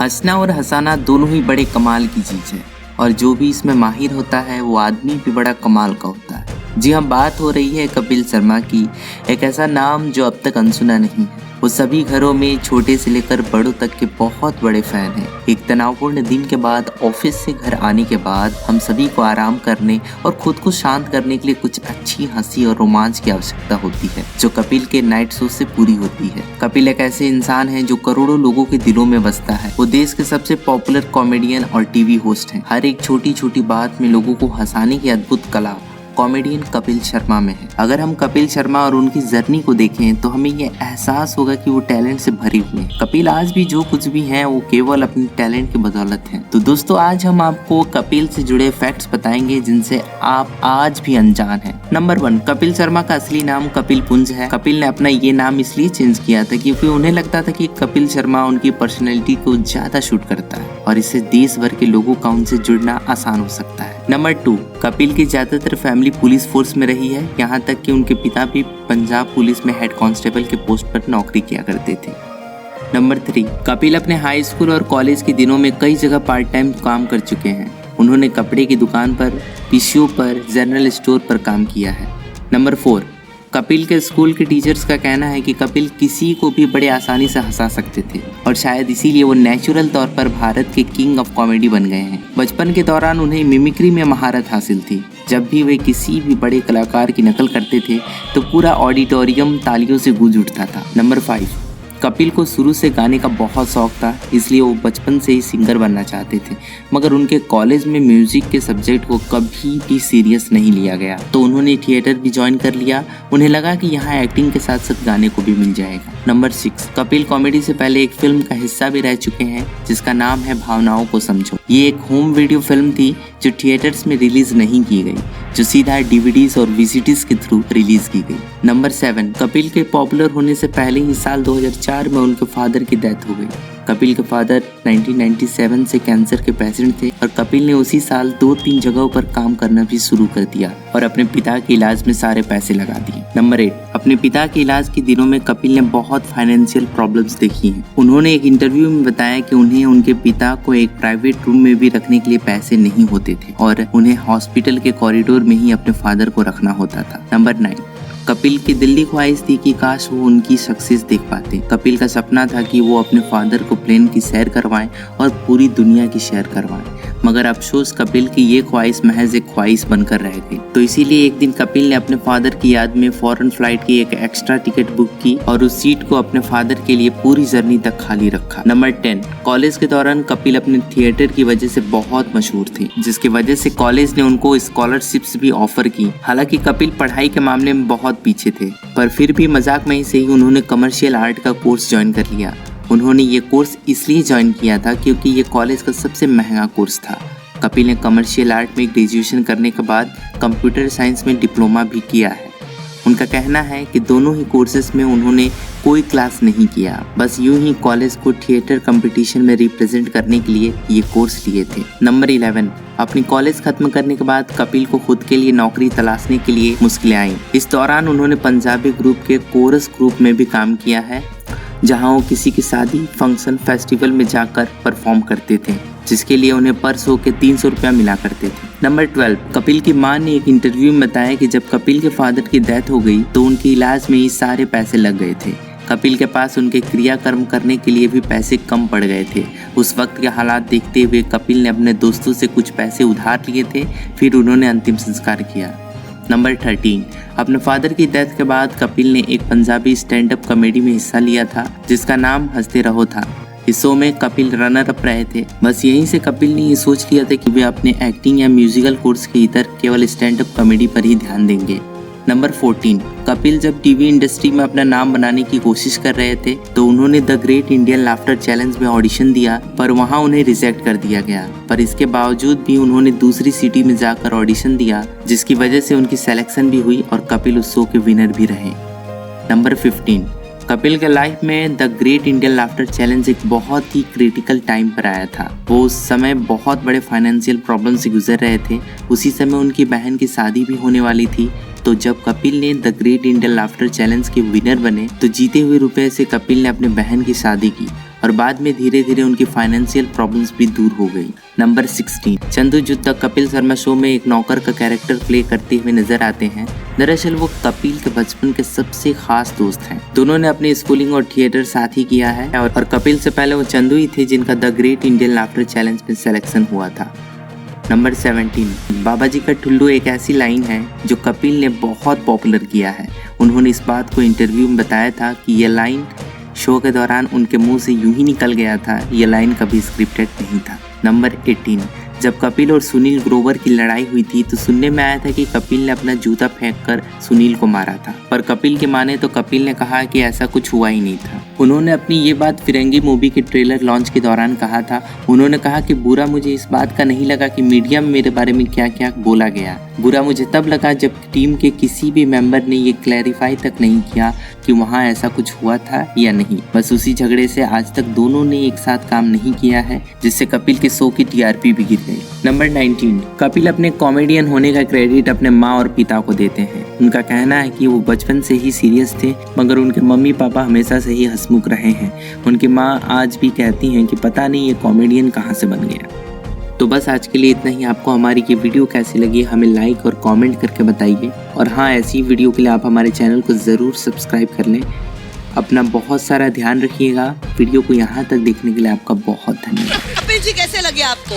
हंसना और हंसाना दोनों ही बड़े कमाल की चीज़ है और जो भी इसमें माहिर होता है वो आदमी भी बड़ा कमाल का होता है। जी हाँ, बात हो रही है कपिल शर्मा की, एक ऐसा नाम जो अब तक अनसुना नहीं है। वो सभी घरों में छोटे से लेकर बड़ों तक के बहुत बड़े फैन हैं। एक तनावपूर्ण दिन के बाद, ऑफिस से घर आने के बाद हम सभी को आराम करने और खुद को शांत करने के लिए कुछ अच्छी हंसी और रोमांच की आवश्यकता होती है, जो कपिल के नाइट शो से पूरी होती है। कपिल एक ऐसे इंसान है जो करोड़ों लोगों के दिलों में बसता है। वो देश के सबसे पॉपुलर कॉमेडियन और टीवी होस्ट हैं। हर एक छोटी छोटी बात में लोगों को हंसाने की अद्भुत कला कॉमेडियन कपिल शर्मा में है। अगर हम कपिल शर्मा और उनकी जर्नी को देखें तो हमें ये एहसास होगा कि वो टैलेंट से भरे हुए हैं। कपिल आज भी जो कुछ भी हैं वो केवल अपने टैलेंट की बदौलत हैं। तो दोस्तों, आज हम आपको कपिल से जुड़े फैक्ट्स बताएंगे जिनसे आप आज भी अनजान हैं। नंबर 1, कपिल शर्मा का असली नाम कपिल पुंज है। कपिल ने अपना ये नाम इसलिए चेंज किया था क्योंकि उन्हें लगता था कि कपिल शर्मा उनकी पर्सनैलिटी को ज्यादा शूट करता है और इससे देश भर के लोगों का उनसे जुड़ना आसान हो सकता है। नंबर 2, कपिल की ज्यादातर फैमिली पुलिस फोर्स में रही है, यहाँ तक कि उनके पिता भी पंजाब पुलिस में हेड कांस्टेबल के पोस्ट पर नौकरी किया करते थे। नंबर 3, कपिल अपने हाई स्कूल और कॉलेज के दिनों में कई जगह पार्ट टाइम काम कर चुके हैं। उन्होंने कपड़े की दुकान पर, पीसीओ पर, जनरल स्टोर पर काम किया है। नंबर 4, कपिल के स्कूल के टीचर्स का कहना है कि कपिल किसी को भी बड़े आसानी से हंसा सकते थे और शायद इसीलिए वो नेचुरल तौर पर भारत के किंग ऑफ कॉमेडी बन गए हैं। बचपन के दौरान उन्हें मिमिक्री में महारत हासिल थी। जब भी वे किसी भी बड़े कलाकार की नकल करते थे तो पूरा ऑडिटोरियम तालियों से गूंज उठता था। नंबर 5, कपिल को शुरू से गाने का बहुत शौक था, इसलिए वो बचपन से ही सिंगर बनना चाहते थे, मगर उनके कॉलेज में म्यूजिक के सब्जेक्ट को कभी भी सीरियस नहीं लिया गया, तो उन्होंने थिएटर भी ज्वाइन कर लिया। उन्हें लगा कि यहाँ एक्टिंग के साथ साथ गाने को भी मिल जाएगा। नंबर 6, कपिल कॉमेडी से पहले एक फिल्म का हिस्सा भी रह चुके हैं जिसका नाम है भावनाओं को समझो। ये एक होम वीडियो फिल्म थी जो थिएटर्स में रिलीज नहीं की गई, जो सीधा डीवीडीज और वीसीडीज के थ्रू रिलीज की गई। नंबर 7, कपिल के पॉपुलर होने से पहले ही साल 2004 में उनके फादर की डेथ हो गई। कपिल के फादर 1997 से कैंसर के पेशेंट थे और कपिल ने उसी साल 2-3 जगहों पर काम करना भी शुरू कर दिया और अपने पिता के इलाज में सारे पैसे लगा दिए। नंबर 8, अपने पिता के इलाज के दिनों में कपिल ने बहुत फाइनेंशियल प्रॉब्लम्स देखी हैं। उन्होंने एक इंटरव्यू में बताया कि उन्हें उनके पिता को एक प्राइवेट रूम में भी रखने के लिए पैसे नहीं होते थे और उन्हें हॉस्पिटल के कॉरिडोर में ही अपने फादर को रखना होता था। नंबर 9, कपिल की दिल की ख्वाहिश थी कि काश वो उनकी सक्सेस देख पाते। कपिल का सपना था कि वो अपने फादर को प्लेन की सैर करवाएं और पूरी दुनिया की सैर करवाएं, मगर अफसोस कपिल की ये ख्वाहिश महज एक ख्वाहिश बनकर रह गई। तो इसीलिए एक दिन कपिल ने अपने फादर की याद में फॉरेन फ्लाइट की एक एक्स्ट्रा टिकट बुक की और उस सीट को अपने फादर के लिए पूरी जर्नी तक खाली रखा। नंबर 10, कॉलेज के दौरान कपिल अपने थिएटर की वजह से बहुत मशहूर थे, जिसकी वजह से कॉलेज ने उनको स्कॉलरशिप्स भी ऑफर की। हालांकि कपिल पढ़ाई के मामले में बहुत पीछे थे, पर फिर भी मजाक में ही सही उन्होंने कमर्शियल आर्ट का कोर्स ज्वाइन कर लिया। उन्होंने ये कोर्स इसलिए ज्वाइन किया था क्योंकि ये कॉलेज का सबसे महंगा कोर्स था। कपिल ने कमर्शियल आर्ट में ग्रेजुएशन करने के बाद कंप्यूटर साइंस में डिप्लोमा भी किया है। उनका कहना है कि दोनों ही कोर्सेज में उन्होंने कोई क्लास नहीं किया, बस यूं ही कॉलेज को थिएटर कंपटीशन में रिप्रेजेंट करने के लिए ये कोर्स लिए थे। नंबर 11, अपनी कॉलेज खत्म करने के बाद कपिल को खुद के लिए नौकरी तलाशने के लिए मुश्किलें आईं। इस दौरान उन्होंने पंजाबी ग्रुप के कोरस ग्रुप में भी काम किया है, जहां वो किसी की शादी, फंक्शन, फेस्टिवल में जाकर परफॉर्म करते थे, जिसके लिए उन्हें पर शो के 300 रुपया मिला करते थे। नंबर 12, कपिल की मां ने एक इंटरव्यू में बताया कि जब कपिल के फादर की डेथ हो गई तो उनके इलाज में ही सारे पैसे लग गए थे। कपिल के पास उनके क्रियाकर्म करने के लिए भी पैसे कम पड़ गए थे। उस वक्त के हालात देखते हुए कपिल ने अपने दोस्तों से कुछ पैसे उधार लिए थे, फिर उन्होंने अंतिम संस्कार किया। नंबर 13, अपने फादर की डेथ के बाद कपिल ने एक पंजाबी स्टैंड अप कॉमेडी में हिस्सा लिया था जिसका नाम हंसते रहो था। इस शो में कपिल रनर अप रहे थे। बस यहीं से कपिल ने ये सोच लिया था कि वे अपने एक्टिंग या म्यूजिकल कोर्स के इतर केवल स्टैंड अप कॉमेडी पर ही ध्यान देंगे। नंबर 14, कपिल जब टीवी इंडस्ट्री में अपना नाम बनाने की कोशिश कर रहे थे तो उन्होंने the great Indian laughter challenge में ऑडिशन दिया, पर वहां उन्हें रिजेक्ट कर दिया गया। पर इसके बावजूद भी उन्होंने दूसरी सिटी में जाकर ऑडिशन दिया, जिसकी वजह से उनकी सिलेक्शन भी हुई और कपिल उस शो के विनर भी रहे। नंबर 15, कपिल के लाइफ में the great Indian laughter challenge एक बहुत ही क्रिटिकल टाइम पर आया था। वो उस समय बहुत बड़े फाइनेंशियल प्रॉब्लम से गुजर रहे थे। उसी समय उनकी बहन की शादी भी होने वाली थी। तो जब कपिल ने the great Indian laughter challenge के विनर बने तो जीते हुए रुपए से कपिल ने अपने बहन की शादी की और बाद में धीरे धीरे उनकी फाइनेंशियल प्रॉब्लम्स भी दूर हो गई। Number 16, Chandrachud the Kapil Sharma show में एक नौकर का कैरेक्टर प्ले करते हुए नजर आते हैं। दरअसल वो कपिल के बचपन के सबसे खास दोस्त हैं। दोनों ने अपनी स्कूलिंग और थिएटर साथ ही किया है और कपिल से पहले वो चंदू ही थे जिनका the great Indian laughter challenge में सिलेक्शन हुआ था। नंबर 17, बाबा जी का ठुल्लू एक ऐसी लाइन है जो कपिल ने बहुत पॉपुलर किया है। उन्होंने इस बात को इंटरव्यू में बताया था कि यह लाइन शो के दौरान उनके मुंह से यूं ही निकल गया था, यह लाइन कभी स्क्रिप्टेड नहीं था। नंबर 18, जब कपिल और सुनील ग्रोवर की लड़ाई हुई थी तो सुनने में आया था कि कपिल ने अपना जूता फेंककर सुनील को मारा था, पर कपिल के माने तो कपिल ने कहा कि ऐसा कुछ हुआ ही नहीं था। उन्होंने अपनी ये बात फिरंगी मूवी के ट्रेलर लॉन्च के दौरान कहा था। उन्होंने कहा कि बुरा मुझे इस बात का नहीं लगा कि मीडिया में मेरे बारे में क्या क्या बोला गया, बुरा मुझे तब लगा जब टीम के किसी भी मेंबर ने ये क्लैरिफाई तक नहीं किया कि वहाँ ऐसा कुछ हुआ था या नहीं। बस उसी झगड़े से आज तक दोनों ने एक साथ काम नहीं किया है, जिससे कपिल के शो की टीआरपी भी गिर गई। नंबर 19, कपिल अपने कॉमेडियन होने का क्रेडिट अपने माँ और पिता को देते हैं। उनका कहना है कि वो बचपन से ही सीरियस थे, मगर उनके मम्मी पापा हमेशा से ही हंसमुख रहे हैं। उनकी माँ आज भी कहती हैं कि पता नहीं ये कॉमेडियन कहाँ से बन गया। तो बस आज के लिए इतना ही। आपको हमारी ये वीडियो कैसी लगी हमें लाइक और कमेंट करके बताइए, और हाँ, ऐसी वीडियो के लिए आप हमारे चैनल को ज़रूर सब्सक्राइब कर लें। अपना बहुत सारा ध्यान रखिएगा। वीडियो को यहाँ तक देखने के लिए आपका बहुत धन्यवाद। कपिल जी कैसे लगे आपको?